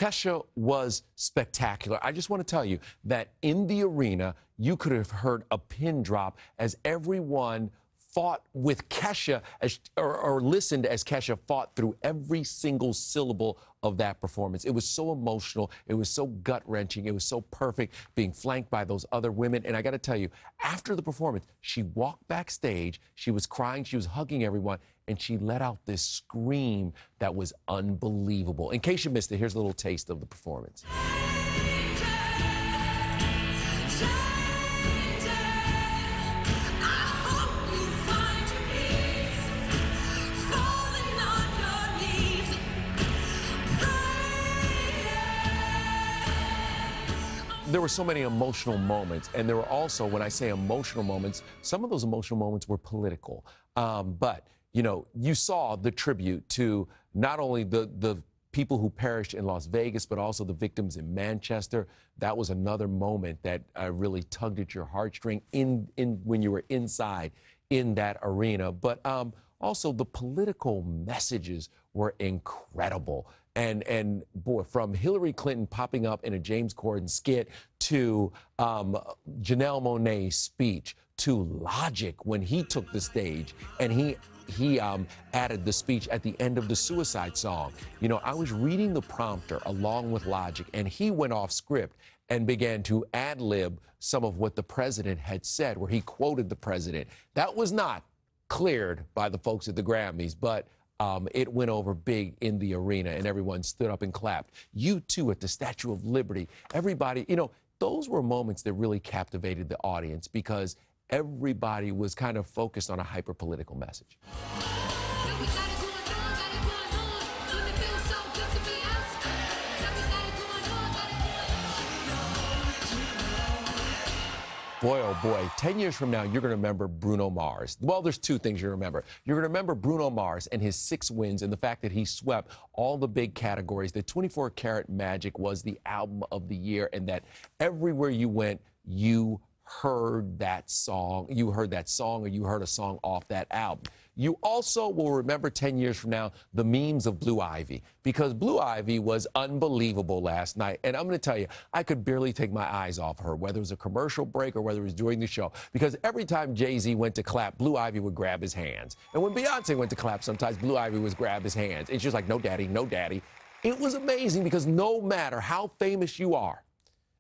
Kesha was spectacular. I just want to tell you that in the arena, you could have heard a pin drop as everyone fought with Kesha or listened as Kesha fought through every single syllable of that performance. It was so emotional. It was so gut-wrenching. It was so perfect being flanked by those other women. And I got to tell you, after the performance, she walked backstage. She was crying. She was hugging everyone. And she let out this scream that was unbelievable. In case you missed it, here's a little taste of the performance. There were so many emotional moments, and there were also, when I say emotional moments, some of those emotional moments were political. But, you know, you saw the tribute to not only the people who perished in Las Vegas, but also the victims in Manchester. That was another moment that really tugged at your heartstring when you were inside in that arena. But also the political messages were incredible. And boy, from Hillary Clinton popping up in a James Corden skit to Janelle Monáe's speech to Logic when he took the stage and he added the speech at the end of the Suicide song. You know, I was reading the prompter along with Logic, and he went off script and began to ad-lib some of what the president had said, where he quoted the president. That was not cleared by the folks at the Grammys, but it went over big in the arena, and everyone stood up and clapped. U2 at the Statue of Liberty, everybody, you know, those were moments that really captivated the audience because everybody was kind of focused on a hyper-political message. Boy, oh boy, 10 years from now, you're going to remember Bruno Mars. Well, there's two things you remember. You're going to remember Bruno Mars and his 6 wins and the fact that he swept all the big categories, that 24 Karat Magic was the album of the year, and that everywhere you went, you heard that song. You heard that song, or you heard a song off that album. You also will remember 10 years from now the memes of Blue Ivy, because Blue Ivy was unbelievable last night. And I'm going to tell you, I could barely take my eyes off her, whether it was a commercial break or whether it was during the show, because every time Jay-Z went to clap, Blue Ivy would grab his hands. And when Beyonce went to clap, sometimes Blue Ivy would grab his hands. And she was like, no, daddy, no, daddy. It was amazing because no matter how famous you are,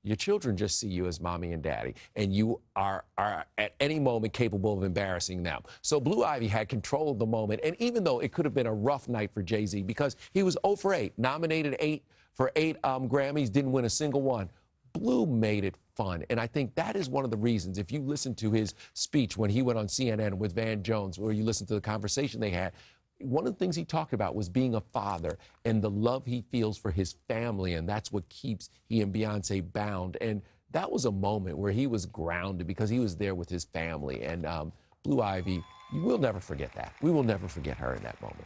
your children just see you as mommy and daddy, and you are at any moment capable of embarrassing them. So Blue Ivy had control of the moment, and even though it could have been a rough night for Jay-Z because he was 0 for 8, nominated for 8 Grammys, didn't win a single one, Blue made it fun. And I think that is one of the reasons, if you listen to his speech when he went on CNN with Van Jones, or you listen to the conversation they had, one of the things he talked about was being a father and the love he feels for his family, and that's what keeps he and Beyonce bound. And that was a moment where he was grounded because he was there with his family. And Blue Ivy, we'll never forget that. We will never forget her in that moment.